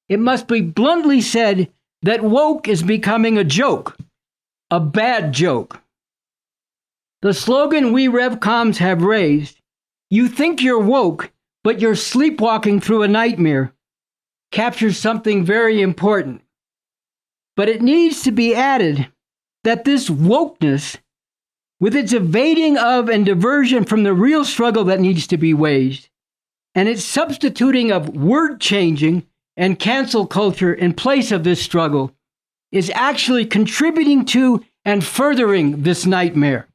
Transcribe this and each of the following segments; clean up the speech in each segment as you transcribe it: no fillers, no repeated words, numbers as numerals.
it must be bluntly said that woke is becoming a joke, a bad joke. The slogan we Revcoms have raised, "You think you're woke, but you're sleepwalking through a nightmare," captures something very important. But it needs to be added that this wokeness, with its evading of and diversion from the real struggle that needs to be waged, and its substituting of word changing and cancel culture in place of this struggle, is actually contributing to and furthering this nightmare.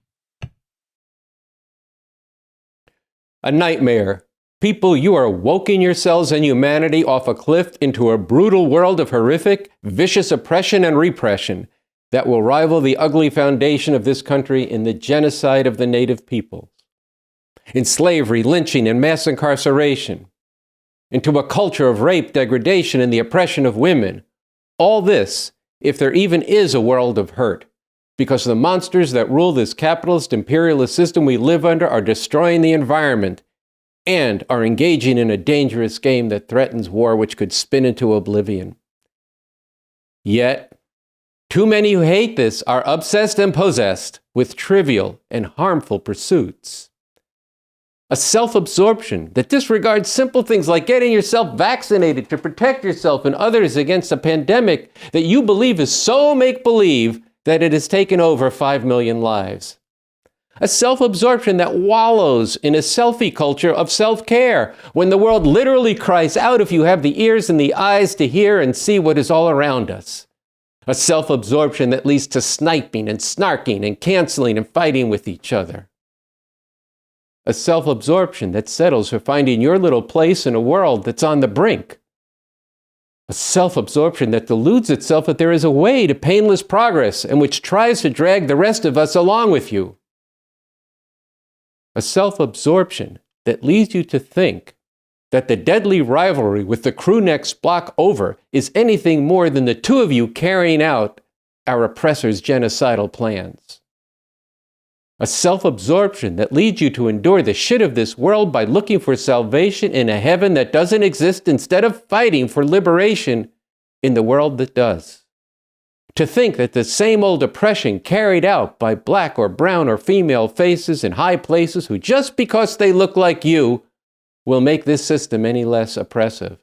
A nightmare. People, you are woking yourselves and humanity off a cliff into a brutal world of horrific, vicious oppression and repression that will rival the ugly foundation of this country in the genocide of the native peoples, in slavery, lynching, and mass incarceration, into a culture of rape, degradation, and the oppression of women. All this, if there even is a world of hurt, because the monsters that rule this capitalist-imperialist system we live under are destroying the environment and are engaging in a dangerous game that threatens war which could spin into oblivion. Yet, too many who hate this are obsessed and possessed with trivial and harmful pursuits. A self-absorption that disregards simple things like getting yourself vaccinated to protect yourself and others against a pandemic that you believe is so make-believe that it has taken over 5 million lives. A self-absorption that wallows in a selfie culture of self-care when the world literally cries out if you have the ears and the eyes to hear and see what is all around us. A self-absorption that leads to sniping and snarking and canceling and fighting with each other. A self-absorption that settles for finding your little place in a world that's on the brink. A self-absorption that deludes itself that there is a way to painless progress and which tries to drag the rest of us along with you. A self-absorption that leads you to think that the deadly rivalry with the crew next block over is anything more than the two of you carrying out our oppressors' genocidal plans. A self-absorption that leads you to endure the shit of this world by looking for salvation in a heaven that doesn't exist instead of fighting for liberation in the world that does. To think that the same old oppression carried out by black or brown or female faces in high places who just because they look like you will make this system any less oppressive.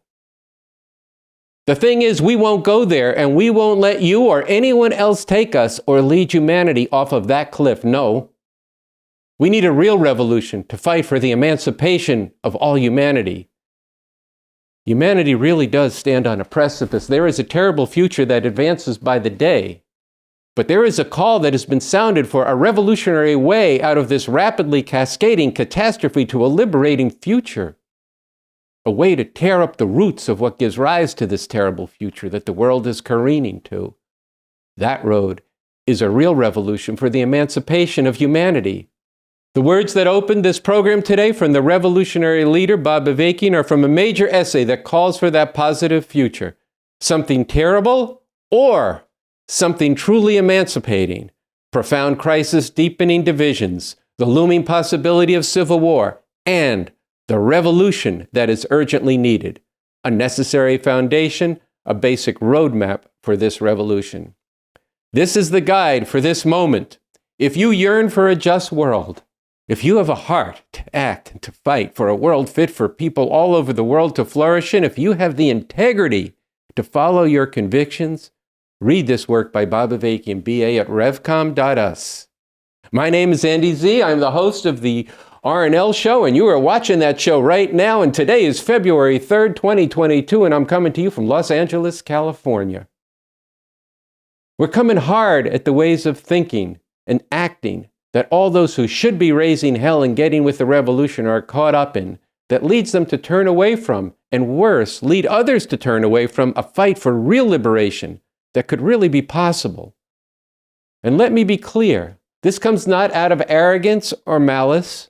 The thing is, we won't go there and we won't let you or anyone else take us or lead humanity off of that cliff, no. We need a real revolution to fight for the emancipation of all humanity. Humanity really does stand on a precipice. There is a terrible future that advances by the day. But there is a call that has been sounded for a revolutionary way out of this rapidly cascading catastrophe to a liberating future. A way to tear up the roots of what gives rise to this terrible future that the world is careening to. That road is a real revolution for the emancipation of humanity. The words that opened this program today from the revolutionary leader, Bob Avakian, are from a major essay that calls for that positive future. Something terrible or something truly emancipating. Profound crisis deepening divisions, the looming possibility of civil war, and the revolution that is urgently needed. A necessary foundation, a basic roadmap for this revolution. This is the guide for this moment. If you yearn for a just world, if you have a heart to act and to fight for a world fit for people all over the world to flourish in, if you have the integrity to follow your convictions, read this work by Bob Avakian, BA at revcom.us. My name is Andy ZEE. I'm the host of the R&L show, and you are watching that show right now, and today is February 3rd, 2022, and I'm coming to you from Los Angeles, California. We're coming hard at the ways of thinking and acting that all those who should be raising hell and getting with the revolution are caught up in, that leads them to turn away from, and worse, lead others to turn away from a fight for real liberation that could really be possible. And let me be clear, this comes not out of arrogance or malice,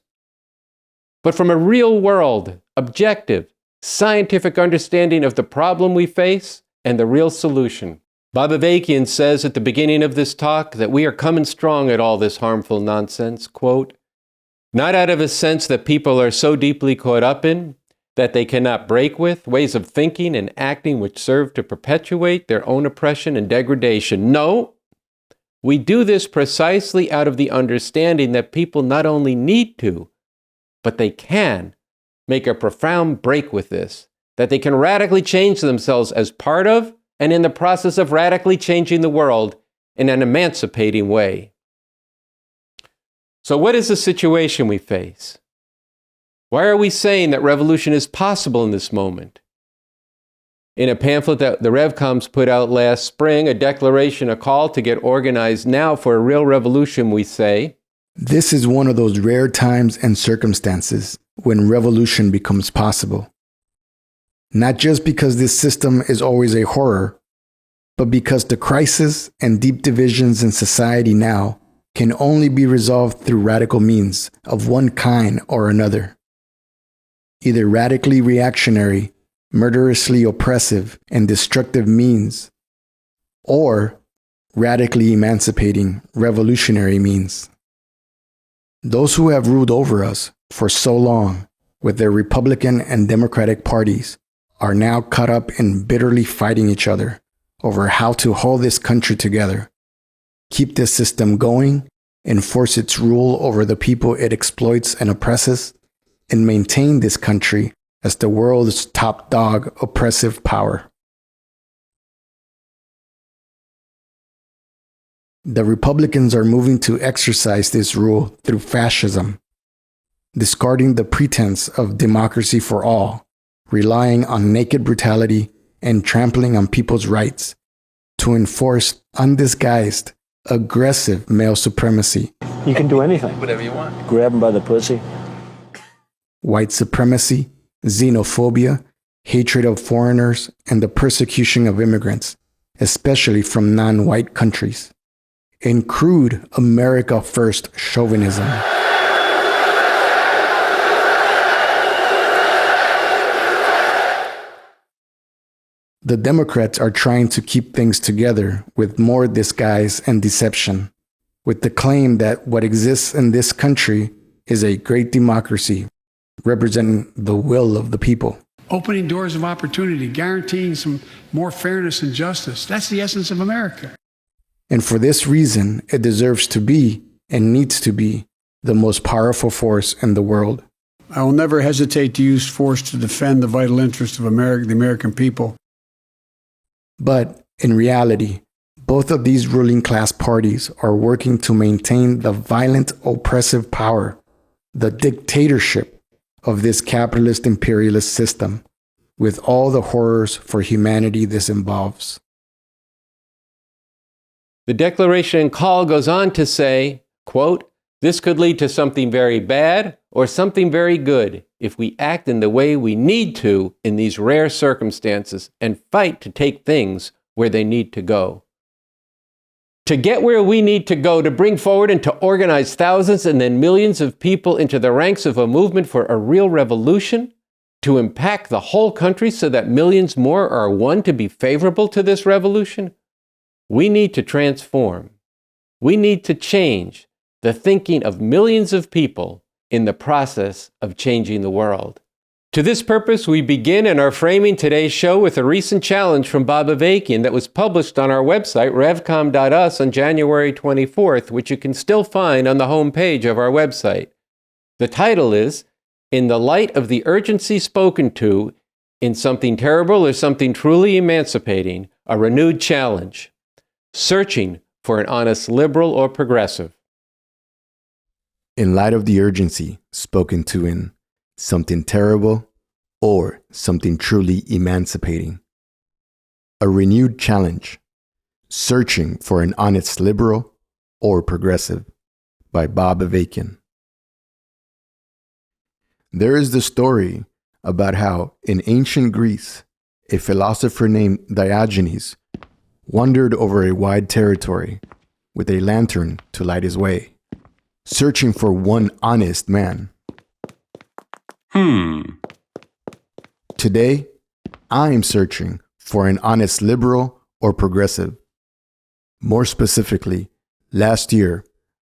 but from a real world, objective, scientific understanding of the problem we face and the real solution. Bob Avakian says at the beginning of this talk that we are coming strong at all this harmful nonsense, quote, not out of a sense that people are so deeply caught up in, that they cannot break with, ways of thinking and acting which serve to perpetuate their own oppression and degradation. No, we do this precisely out of the understanding that people not only need to, but they can make a profound break with this, that they can radically change themselves as part of and in the process of radically changing the world in an emancipating way. So what is the situation we face? Why are we saying that revolution is possible in this moment? In a pamphlet that the RevComs put out last spring, a declaration, a call to get organized now for a real revolution, we say, this is one of those rare times and circumstances when revolution becomes possible. Not just because this system is always a horror, but because the crisis and deep divisions in society now can only be resolved through radical means of one kind or another. Either radically reactionary, murderously oppressive and destructive means, or radically emancipating, revolutionary means. Those who have ruled over us for so long with their Republican and Democratic parties are now caught up in bitterly fighting each other over how to hold this country together, keep this system going, enforce its rule over the people it exploits and oppresses, and maintain this country as the world's top dog oppressive power. The Republicans are moving to exercise this rule through fascism, discarding the pretense of democracy for all, relying on naked brutality and trampling on people's rights to enforce undisguised, aggressive male supremacy. You can do anything. Whatever you want. Grab them by the pussy. White supremacy, xenophobia, hatred of foreigners, and the persecution of immigrants, especially from non-white countries, and crude America First chauvinism. The Democrats are trying to keep things together with more disguise and deception, with the claim that what exists in this country is a great democracy representing the will of the people. Opening doors of opportunity, guaranteeing some more fairness and justice. That's the essence of America. And for this reason, it deserves to be and needs to be the most powerful force in the world. I will never hesitate to use force to defend the vital interests of America, the American people. But in reality, both of these ruling class parties are working to maintain the violent, oppressive power, the dictatorship of this capitalist-imperialist system, with all the horrors for humanity this involves. The declaration call goes on to say, quote, this could lead to something very bad or something very good if we act in the way we need to in these rare circumstances and fight to take things where they need to go. To get where we need to go, to bring forward and to organize thousands and then millions of people into the ranks of a movement for a real revolution, to impact the whole country so that millions more are won to be favorable to this revolution, we need to transform. We need to change the thinking of millions of people in the process of changing the world. To this purpose, we begin and are framing today's show with a recent challenge from Bob Avakian that was published on our website, revcom.us, on January 24th, which you can still find on the homepage of our website. The title is, In the Light of the Urgency Spoken to, in Something Terrible or Something Truly Emancipating, a Renewed Challenge, Searching for an Honest Liberal or Progressive. In light of the urgency spoken to in Something Terrible or Something Truly Emancipating, a renewed challenge, searching for an honest liberal or progressive, by Bob Avakian. There is the story about how in ancient Greece, a philosopher named Diogenes wandered over a wide territory with a lantern to light his way, searching for one honest man. Today, I'm searching for an honest liberal or progressive. More specifically, last year,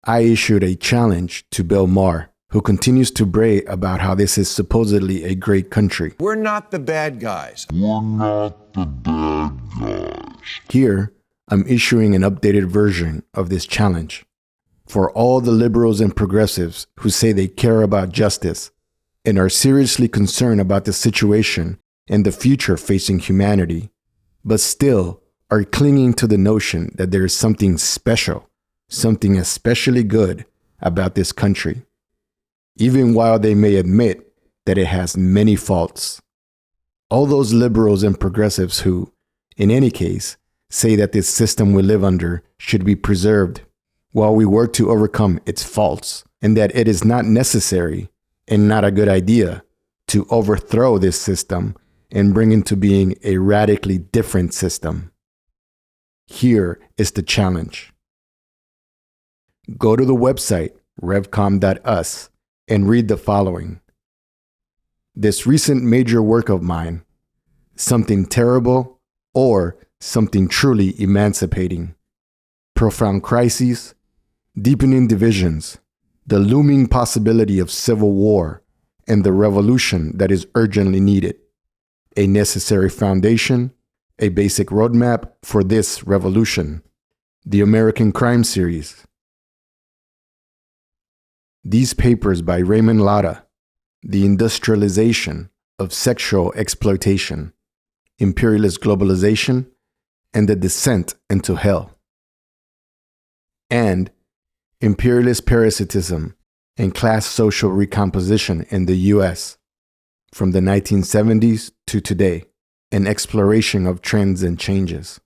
I issued a challenge to Bill Maher, who continues to bray about how this is supposedly a great country. We're not the bad guys. Here, I'm issuing an updated version of this challenge for all the liberals and progressives who say they care about justice and are seriously concerned about the situation and the future facing humanity, but still are clinging to the notion that there is something special, something especially good about this country, even while they may admit that it has many faults. All those liberals and progressives who, in any case, say that this system we live under should be preserved while we work to overcome its faults, and that it is not necessary and not a good idea to overthrow this system and bring into being a radically different system. Here is the challenge. Go to the website revcom.us and read the following. This recent major work of mine, something terrible or something truly emancipating. Profound crises, deepening divisions, the looming possibility of civil war, and the revolution that is urgently needed. A necessary foundation, a basic roadmap for this revolution. The American Crime Series. These papers by Raymond Lotta, The Industrialization of Sexual Exploitation, Imperialist Globalization, and the Descent into Hell. And Imperialist Parasitism and Class Social Recomposition in the U.S. from the 1970s to today, an exploration of trends and changes.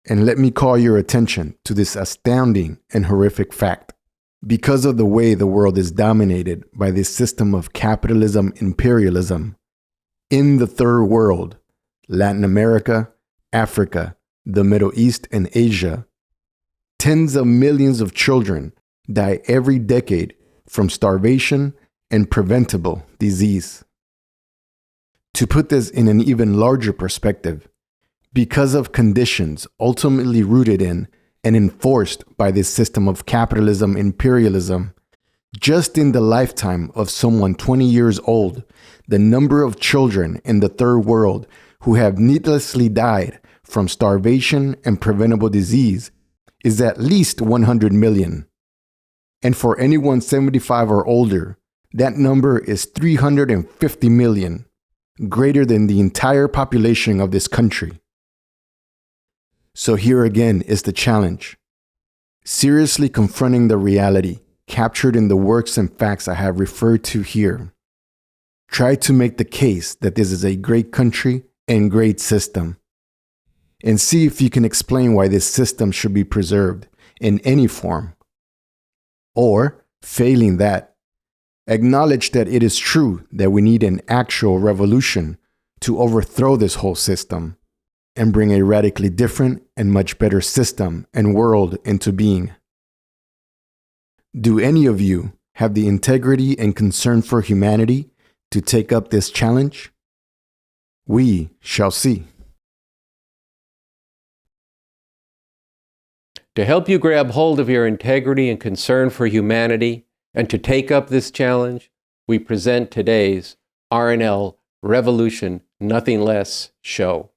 And let me call your attention to this astounding and horrific fact. Because of the way the world is dominated by this system of capitalism-imperialism, in the Third World, Latin America, Africa, the Middle East, and Asia, tens of millions of children die every decade from starvation and preventable disease. To put this in an even larger perspective, because of conditions ultimately rooted in and enforced by this system of capitalism-imperialism, just in the lifetime of someone 20 years old, the number of children in the Third World who have needlessly died from starvation and preventable disease is at least 100 million. And for anyone 75 or older, that number is 350 million, greater than the entire population of this country. So here again is the challenge. Seriously confronting the reality captured in the works and facts I have referred to here. Try to make the case that this is a great country and great system. And see if you can explain why this system should be preserved in any form. Or, failing that, acknowledge that it is true that we need an actual revolution to overthrow this whole system and bring a radically different and much better system and world into being. Do any of you have the integrity and concern for humanity to take up this challenge? We shall see. To help you grab hold of your integrity and concern for humanity and to take up this challenge, we present today's RNL Revolution Nothing Less show.